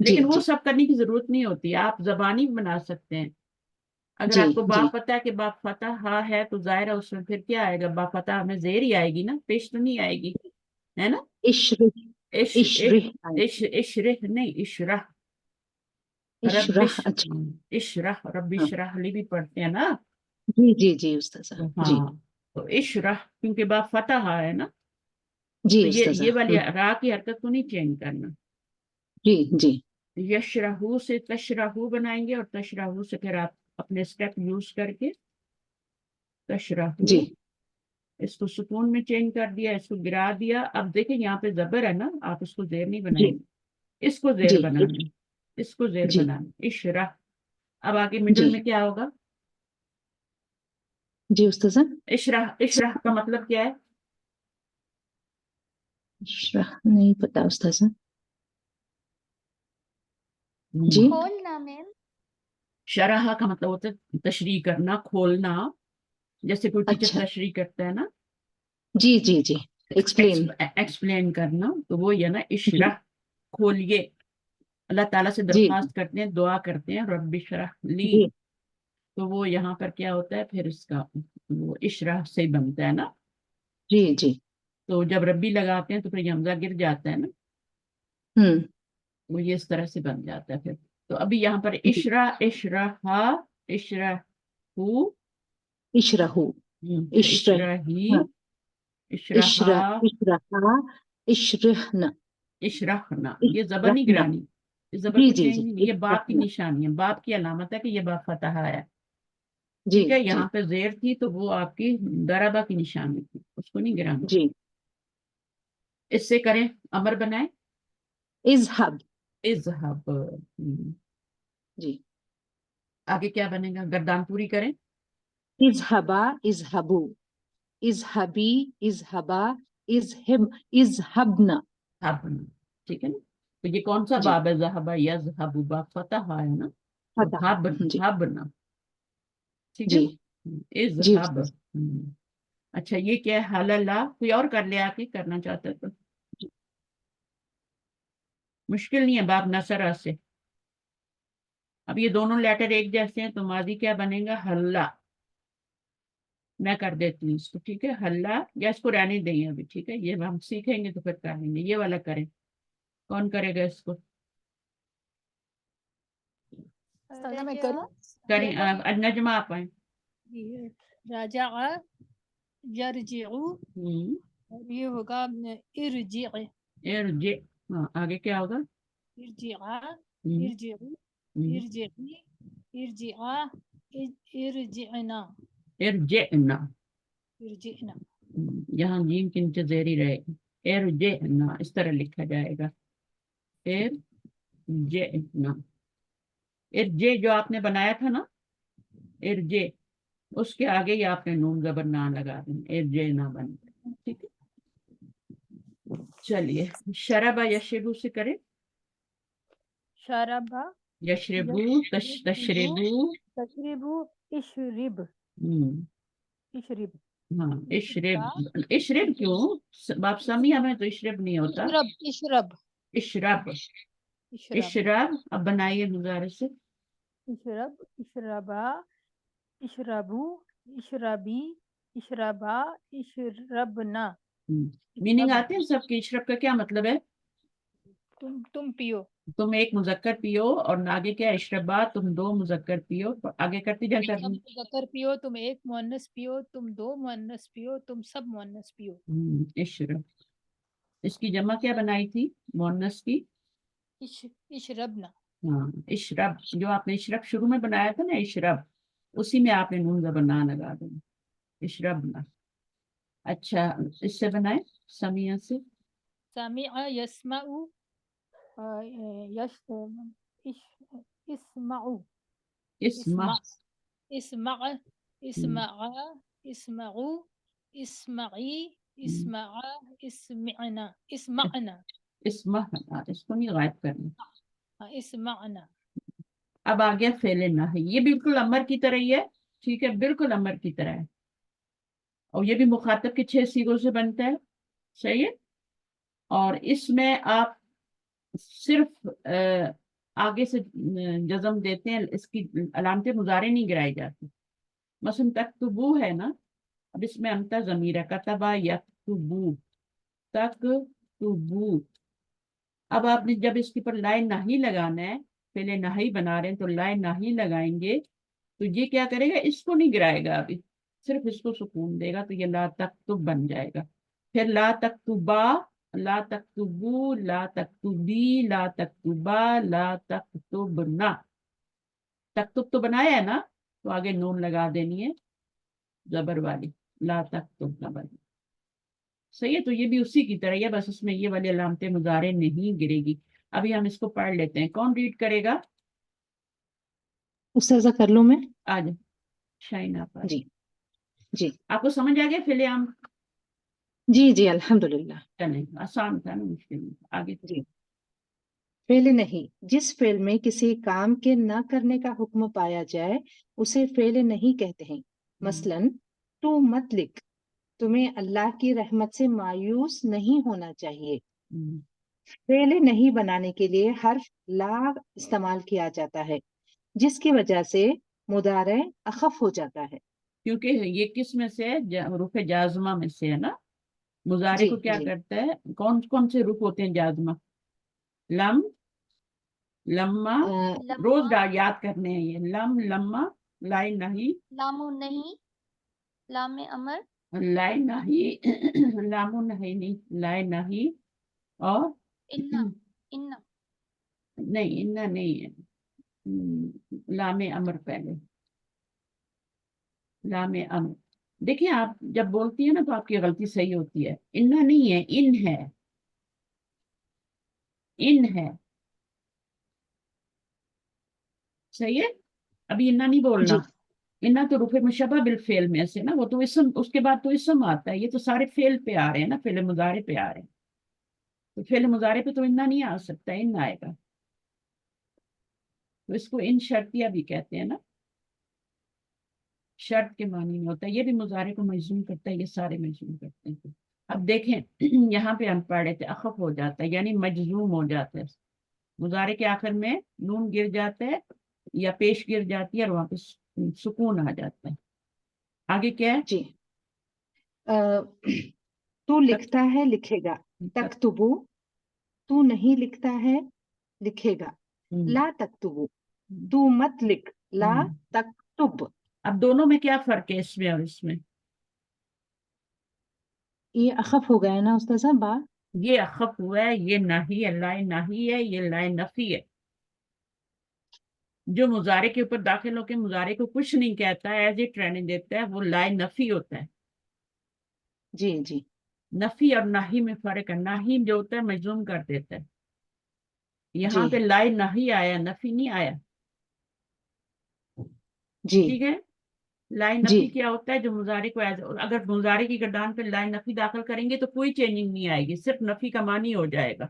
لیکن وہ جی سب کرنے کی ضرورت نہیں ہوتی, آپ زبانی بنا سکتے ہیں. اگر جی آپ کو جی با پتہ ہے کہ با فتح ہا ہے تو ظاہر ہے اس میں پھر کیا آئے گا, با فتح میں زیر ہی آئے گی نا, پیش تو نہیں آئے گی, ہے نا. اشرح اش اشرح اشرح نہیں, اشرح. اشرح ربش, اچھا اشرح, رب ہاں اشرح لی بھی پڑھتے ہیں نا. جی جی جی استاذہ تو جی ہاں, تو اشرح کیونکہ با فتح ہا ہے نا, جی تو استاذہ یہ والی را کی حرکت کو نہیں چینج کرنا. جی جی یشرحو سے تشرحو بنائیں گے, اور تشرحو سے پھر آپ اپنے اسٹیپ یوز کر کے تشرحو, جی اس کو سکون میں چینج کر دیا, اس کو گرا دیا. اب دیکھیں یہاں پہ زبر ہے نا, آپ اس کو زیر نہیں بنائیں جی گے, اس کو زیر جی بنانا, اس کو زیر جی بنانا, اشرح. اب آگے مڈل جی میں کیا ہوگا, جی استاذہ اشرح. اشرح کا مطلب کیا ہے؟ اشرح نہیں پتا استاذہ ہم، جی کھولنا میم. شرح کا مطلب ہوتا ہے تشریح کرنا, کھولنا. جیسے کوئی ٹیچر اچھا تشریح کرتا ہے نا, جی جی جی ایکسپلین ایکسپلین کرنا, تو وہ یہ نا جی اشرح, کھولیے. اللہ تعالیٰ سے جی درخواست کرتے ہیں, دعا کرتے ہیں, رب اشرح لی. جی تو وہ یہاں پر کیا ہوتا ہے, پھر اس کا وہ اشرح سے بنتا ہے نا. جی جی تو جب ربی لگاتے ہیں تو پھر یہ حمزہ گر جاتا ہے نا, ہوں وہ یہ اس طرح سے بن جاتا ہے پھر. تو ابھی یہاں پر جی اشرح, اشرحا, اشرحو, اشرحو اشرح اشرحی, ہاں اشرحا, اشرح اشرحا اشرحنا اشرحنا. یہ زبر نہیں اشرحنا گرانی, اس زبر جی کو جی چینج جی نہیں, یہ باپ کی اشرحنا نشانی ہے, باپ کی علامت ہے کہ یہ باپ فتح ہے. جی ٹھیک ہے, جی یہاں پہ زیر تھی تو وہ آپ کی دربہ کی نشانی تھی, اس کو نہیں گرانا. جی اس سے کریں, امر بنائیں, اذهب اذهب. جی آگے کیا بنے گا, گردان پوری کریں. اذهبا اذهبوا اذهبي اذهبا اذهب اذهبنا ہبنا, ٹھیک ہے نا. تو یہ کون سا جی باب ہے, ذہبہ یذہب, باب فتح ہے نا, تو فتح جی ہبنا, ٹھیک ہے جی نا. جی اذہب. استاذ اچھا, یہ کیا ہے, حللہ. کوئی اور کر لے, آ کے کرنا چاہتا ہے تو مشکل نہیں ہے, باب نصرہ سے. اب یہ دونوں لیٹر ایک جیسے ہیں, تو ماضی کیا بنے گا, حلہ. میں کر دیتی ہوں اس کو, ٹھیک ہے, حلہ, یا اس کو رہنے دیں ابھی, ٹھیک ہے, یہ ہم سیکھیں گے تو پھر کر لیں گے. یہ والا کریں, کون کرے گا اس کو, استاذہ میں رجع. کروں کریں. نجمہ آپ آئیں. راجع یرجعو, ہوں, اور یہ ہوگا ارجع ارجع. ہاں, آگے کیا ہوگا, ارجعا ہوں, ارجعو ہوں, ارجعی ارجعا ارجعنا ارجعنا. ارجعنا. یہاں جیم کے نیچے زیری رہے گی, ارجعنا, اس طرح لکھا جائے گا, ارجعنا. ارجع جو آپ نے بنایا تھا نا, ارجع, اس کے آگے ہی آپ نے نون زبر نہ لگا دیں, ارجعنا بن گیا, ٹھیک ہے. چلیے, شربا یشربو سے کریں. شربا یشربو, یشربو تشربو. تشربو اشرب ہوں, اشرب ہاں, اشرب. کا اشرب کیوں, باپ سمیع ہمیں تو اشرب نہیں ہوتا, اشرب اشرب اشرب. اشرب اشرب, اب بنائیے مظاہرے سے. اشرب اشربا اشربو اشربی اشربا اشربنا میننگ اشربنا. آتے ہیں سب کے, اشرب کا کیا مطلب ہے, تم پیو. تم ایک مذکر پیو, اور آگے کیا, اشربا, تم دو مذکر پیو. آگے کرتی جا تم کر. سب مذکر پیو, تم ایک مؤنث پیو, تم دو مؤنث پیو, تم سب مؤنث پیو. اشرب. اس کی جمع کیا بنائی تھی, مؤنث کی. اشربنا. ہاں, اشرب, جو آپ نے اشرب شروع میں بنایا تھا نا, اشرب, اسی میں آپ نے نون زبر نہ لگا دینا, اشربنا. اچھا, اس سے بنائے, سمیہ سے. سامع یسمع یش اسمعو اسمع. اسمع اسمع اسمعو اسمعی اسمع اسمعنا اسمعنا اسمع, اس کو نہیں غائب کرنا. اسمعنا. اب آ گیا فعل نہ ہے, یہ بالکل امر کی طرح ہی ہے, ٹھیک ہے, بالکل امر کی طرح ہے, اور یہ بھی مخاطب کے 6 صیغوں سے بنتا ہے, صحیح ہے. اور اس میں آپ صرف آگے سے جزم دیتے ہیں، اس کی علامت مضارع نہیں گرائی جاتی. مثلا تکتبو ہے نا، اب اس میں انتا ضمیر ہے، کتبا یکتبو، تکتبو. اب آپ نے جب اس کے پر لائن نہیں لگانا ہے، پہلے نہیں بنا رہے ہیں تو لائن نہیں لگائیں گے تو یہ کیا کرے گا، اس کو نہیں گرائے گا، ابھی صرف اس کو سکون دے گا، تو یہ لا تکتب بن جائے گا. پھر لا تکتبا، لا تکتبو، لا تکتبی، لا تکتبا، لا تکتبنا. تکتب تو بنایا ہے نا، تو آگے نون لگا دینی ہے زبر والی، لا تکتب نہ بنی. صحیح ہے، تو یہ بھی اسی کی طرح ہے، بس اس میں یہ والی علامت مضارع نہیں گرے گی. ابھی ہم اس کو پڑھ لیتے ہیں. کون ریڈ کرے گا؟ استاذہ کر لوں میں؟ آج شائن آپ آج. جی جی آپ کو سمجھ آ گیا فعل عام؟ جی جی الحمدللہ. چلیں، آسان تھا نا، مشکل نہیں تھا. آگے. جی فعل نہیں، جس فعل میں کسی کام کے نہ کرنے کا حکم پایا جائے اسے فعل نہیں کہتے ہیں. مثلاً تو مت لکھ، تمہیں اللہ کی رحمت سے مایوس نہیں ہونا چاہیے. فعل نہیں بنانے کے لیے حرف لا استعمال کیا جاتا ہے، جس کی وجہ سے مضارع اخف ہو جاتا ہے. کیونکہ یہ کس میں سے ہے؟ حروف جازمہ میں سے ہے نا. مضارع جی کو کیا جی کرتا ہے، کون کون سے حروف ہوتے ہیں جازمہ؟ لم، لما، روز لما، یاد کرنے ہیں یہ. لم، لما، لائن نہیں، لام نہیں، لام امر، لائن نہیں، لام نہیں، لائن نہیں، اور انا، انا، نہیں انہ نہیں ہے. لام امر پہلے، لام امر. دیکھیں آپ جب بولتی ہیں نا تو آپ کی غلطی صحیح ہوتی ہے. انہ نہیں ہے، ان ہے، ان ہے. صحیح ہے. ابھی انہ نہیں بولنا. جی انہ تو رفع مشبہ بالفعل میں سے نا، وہ تو اسم، اس کے بعد تو اسم آتا ہے. یہ تو سارے فعل پہ آ رہے ہیں نا، فعل مضارع پہ آ رہے ہیں. تو فعل مضارع پہ تو انہ نہیں آ سکتا، ان آئے گا. تو اس کو ان شرطیہ بھی کہتے ہیں نا، شرط کے معنی میں ہوتا ہے. یہ بھی مضارع کو مجزوم کرتا ہے، یہ سارے مجزوم کرتے ہیں. اب دیکھیں یہاں پہ ہم پڑھ رہے تھے اخف ہو جاتا ہے، یعنی مجزوم ہو جاتا ہے. مضارع کے آخر میں نون گر جاتا ہے یا پیش گر جاتی ہے اور وہاں پہ سکون آ جاتا ہے. آگے کیا ہے؟ جی تو لکھتا ہے لکھے گا، تکتبو. تو نہیں لکھتا ہے لکھے گا، لا تکتبو. تو مت لکھ، لا تکتب. اب دونوں میں کیا فرق ہے، اس میں اور اس میں؟ یہ اخف ہو گیا ہے نا استاذہ با. یہ اخف ہوا ہے، یہ نہیں ہے، لائن نہیں ہے، یہ لائن نفی ہے. جو مضارع کے اوپر داخل ہو کے مضارع کو کچھ نہیں کہتا ہے، ایز اے ٹریننگ دیتا ہے، وہ لائن نفی ہوتا ہے. جی جی نفی اور ناہی میں فرق ہے. ناہی جو ہوتا ہے مجزوم کر دیتا ہے، یہاں جی پہ لائن نہیں آیا، نفی نہیں آیا. جی ٹھیک ہے. لائن جی نفی کیا ہوتا ہے؟ جو مضارع کو اگر مضارع کی گردان پہ لائن نفی داخل کریں گے تو کوئی چینجنگ نہیں آئے گی، صرف نفی کا معنی ہو جائے گا.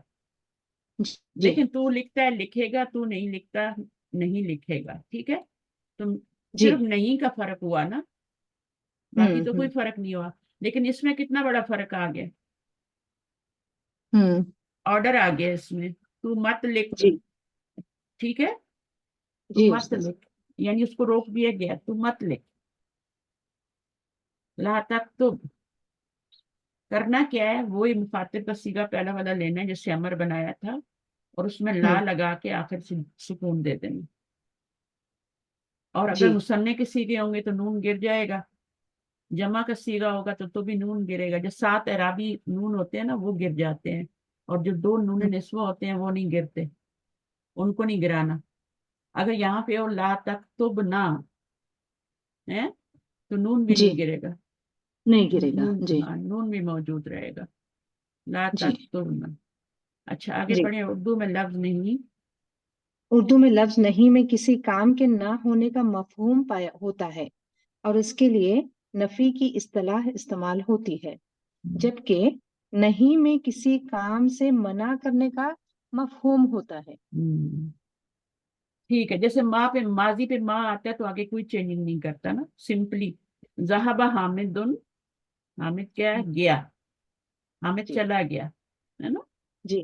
جی لیکن تو لکھتا ہے لکھے گا، تو نہیں لکھتا نہیں لکھے گا. ٹھیک ہے. تو جی صرف نہیں کا فرق ہوا نا، باقی تو کوئی فرق نہیں ہوا. لیکن اس میں کتنا بڑا فرق آ گیا، آرڈر آ گیا اس میں. تو مت لکھ. جی ٹھیک ہے. تو جی مت استاذ. لکھ، یعنی اس کو روک دیا گیا. تو مت لکھ. لا تکتب، کرنا کیا ہے؟ وہی مخاطب کا صیغہ پہلا والا لینا ہے جیسے امر بنایا تھا، اور اس میں لا لگا کے آخر سے سکون دے دینا. اور اگر جی مثنی کے صیغے ہوں گے تو نون گر جائے گا، جمع کا صیغہ ہوگا تو بھی نون گرے گا. جو 7 اعرابی نون ہوتے ہیں نا وہ گر جاتے ہیں، اور جو 2 نون نسوہ ہوتے ہیں وہ نہیں گرتے، ان کو نہیں گرانا. اگر یہاں پہ ہو لا تکتب نہ ہے تو نون بھی جی نہیں گرے گا. نہیں گرے گا. نون، جی ہاں نون بھی موجود رہے گا. لا جی تکتب نہ. اچھا آگے جی پڑھیں. اردو میں لفظ نہیں. اردو میں لفظ نہیں میں کسی کام کے نہ ہونے کا مفہوم پایا ہوتا ہے، اور اس کے لیے نفی کی اصطلاح استعمال ہوتی ہے، جبکہ نہیں میں کسی کام سے منع کرنے کا مفہوم ہوتا ہے. ٹھیک ہے. جیسے ماں پہ ماضی پہ ماں آتا ہے تو آگے کوئی چینجنگ نہیں کرتا نا، سمپلی ذہب حامد. حامد کیا ہے؟ گیا. حامد جی چلا گیا، ہے نا. جی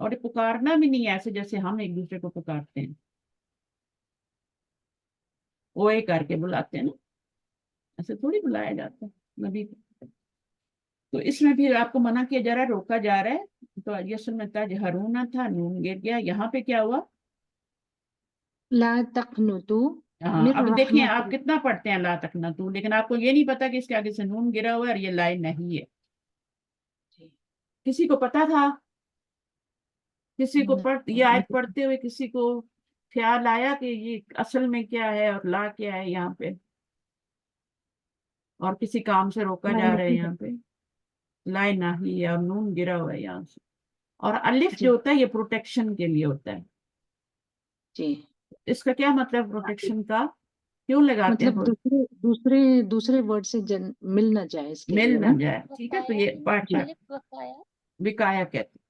اور یہ پکارنا بھی نہیں ہے ایسے جیسے ہم ایک دوسرے کو پکارتے ہیں، اوے کر کے بلاتے ہیں نا، ایسے تھوڑی بلایا جاتا ہے نبی کو۔ تو اس میں بھی آپ کو منع کیا جا رہا ہے، روکا جا رہا ہے۔ تو یسل میں تجہرون تھا، نون گر گیا، یہاں پہ کیا ہوا؟ لا تقنطوا ہاں من اب دیکھیں رحمت آپ کتنا پڑھتے ہیں لا تقنطوا، لیکن آپ کو یہ نہیں پتا کہ اس کے آگے سے نون گرا ہوا ہے اور یہ لائن نہیں ہے۔ کسی کو پتا تھا؟ کسی کو یہ آیت پڑھتے ہوئے کسی کو خیال آیا کہ یہ اصل میں کیا ہے اور لا کیا ہے یہاں پہ، اور کسی کام سے روکا جا رہا ہے یہاں پہ؟ لا نہیں ہے اور نون گرا ہوا ہے یہاں سے، اور الف جی جو ہوتا ہے یہ پروٹیکشن کے لیے ہوتا ہے۔ جی، اس کا کیا مطلب پروٹیکشن کا؟ کیوں لگاتے ہیں مطلب دوسرے ورڈ سے مل نہ جائے اس کے مل لیے نہ نا۔ جائے، ٹھیک ہے؟ تو وقایا یہ پارٹ الف وقایا وقایا کہتے ہیں،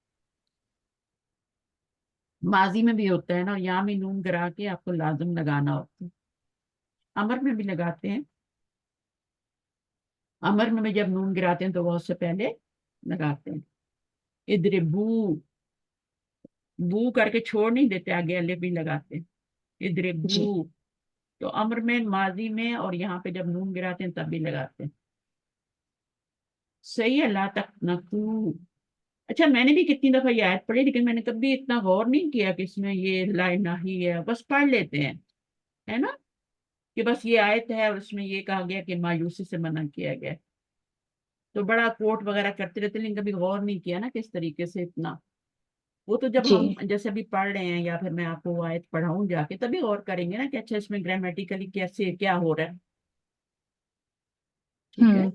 ماضی میں بھی ہوتا ہے نا، اور یہاں بھی نون گرا کے آپ کو لازم لگانا ہوتا ہے۔ امر میں بھی لگاتے ہیں، امر میں بھی جب نون گراتے ہیں تو وہ اس سے پہلے لگاتے ہیں۔ ادربو، بو کر کے چھوڑ نہیں دیتے، آگے الف بھی لگاتے ہیں، جی ادربو۔ تو امر میں، ماضی میں، اور یہاں پہ جب نون گراتے ہیں تب بھی لگاتے ہیں۔ صحیح ہے، لا تقنطوا۔ اچھا میں نے بھی کتنی دفعہ یہ آیت پڑھی، لیکن میں نے کبھی اتنا غور نہیں کیا کہ اس میں یہ لا نہی ہے، بس پڑھ لیتے ہیں، ہے نا، کہ بس یہ آیت ہے اور اس میں یہ کہا گیا کہ مایوسی سے منع کیا گیا، تو بڑا کوٹ وغیرہ کرتے رہتے ہیں، لیکن کبھی غور نہیں کیا نا کس طریقے سے اتنا۔ وہ تو جب جی ہم جیسے ابھی پڑھ رہے ہیں یا پھر میں آپ کو وہ آیت پڑھاؤں جا کے تبھی غور کریں گے نا کہ اچھا اس میں گرامیٹیکلی کیسے کیا ہو رہا ہے، ٹھیک ہے؟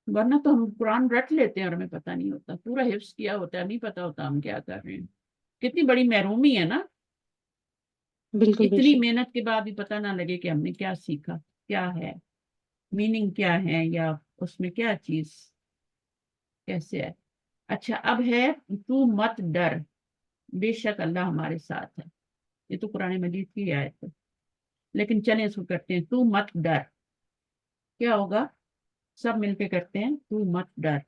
ورنہ تو ہم قرآن رٹ لیتے ہیں اور ہمیں پتہ نہیں ہوتا، پورا حفظ کیا ہوتا ہے، نہیں پتہ ہوتا ہم کیا کر رہے ہیں۔ کتنی بڑی محرومی ہے نا، بالکل بے اتنی شک۔ محنت کے بعد بھی پتہ نہ لگے کہ ہم نے کیا سیکھا، کیا ہے میننگ، کیا ہے، یا اس میں کیا چیز کیسے ہے۔ اچھا اب ہے تو مت ڈر، بے شک اللہ ہمارے ساتھ ہے، یہ تو قرآن مجید کی آیت ہے، لیکن چلیں اس کو کرتے ہیں، تو مت ڈر، کیا ہوگا؟ سب مل کے کرتے ہیں، تو مت ڈر۔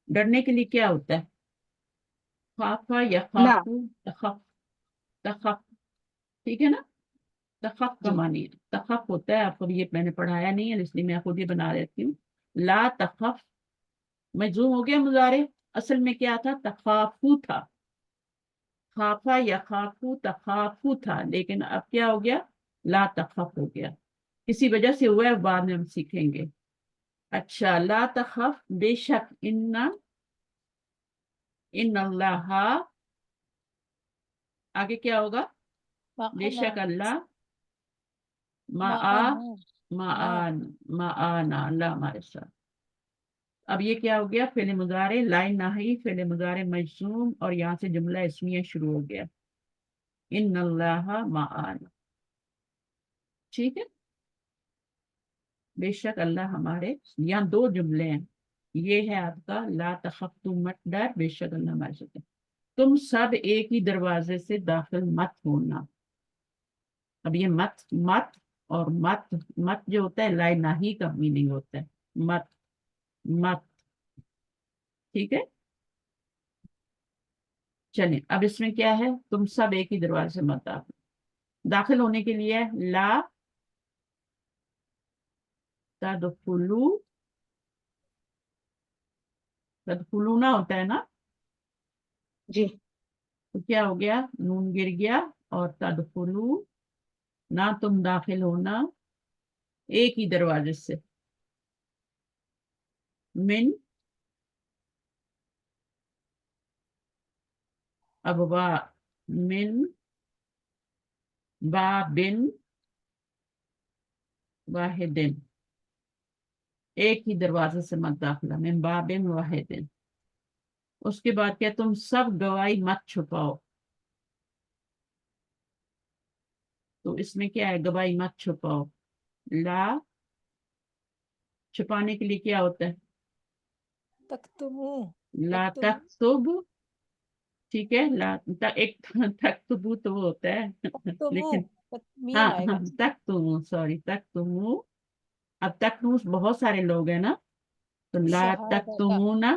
ڈرنے کے لیے کیا ہوتا ہے؟ خافا یا لا خافو، تخف، تخف، ٹھیک ہے نا؟ تخف کا جی معنی ہے، تخف ہوتا ہے، آپ کو یہ میں نے پڑھایا نہیں ہے اس لیے میں خود ہی بنا دیتی ہوں۔ لا تخف مجزوم ہو گیا مضارع، اصل میں کیا تھا؟ تخافو تھا، خافا یا خافو تخافو تھا، لیکن اب کیا ہو گیا؟ لا تخف ہو گیا، کسی وجہ سے ہوا ہے، بعد میں ہم سیکھیں گے۔ اچھا لا تخف، بے شک، ان اللہ، آگے کیا ہوگا؟ بے معنا شک اللہ، معنا معانا، اللہ ہمارے ساتھ۔ اب یہ کیا ہو گیا؟ فعل مضارع، لائن ناہی، فعل مضارع مجزوم، اور یہاں سے جملہ اسمیہ شروع ہو گیا، ان اللہ معانا، ٹھیک ہے؟ بے شک اللہ ہمارے، یہاں دو جملے ہیں، یہ ہے آپ کا لا تخف، تم مت ڈر، بے شک اللہ ہمارے ساتھ ہے، تم سب ایک ہی دروازے سے داخل مت ہونا۔ اب یہ مت، مت اور مت، مت جو ہوتا ہے لا نہی کا میننگ ہوتا ہے، مت، مت، ٹھیک ہے؟ چلیں اب اس میں کیا ہے؟ تم سب ایک ہی دروازے سے مت داخل ہونے کے لیے لا تدخلوا، تدخلونا ہوتا ہے نا، جی تو کیا ہو گیا؟ نون گر گیا، اور تدخلوا، نہ تم داخل ہونا ایک ہی دروازے سے، من ابوا، من بابن واحدن، ایک ہی دروازے سے مت داخلہ، من بابن واحدن۔ اس کے بعد کیا؟ تم سب گواہی مت چھپاؤ، تو اس میں کیا ہے؟ گواہی مت چھپاؤ، لا چھپانے کے لیے کیا ہوتا ہے؟ تکتمو لا تکتم تکتب، ٹھیک ہے؟ لا ایک تکتبو تو وہ ہوتا ہے تکتمو لیکن میم ہاں آئے ہاں گا تکتمو، سوری تکتمو، اب تکتمو بہت سارے لوگ ہیں نا، تو لا شہادت تکتمونا،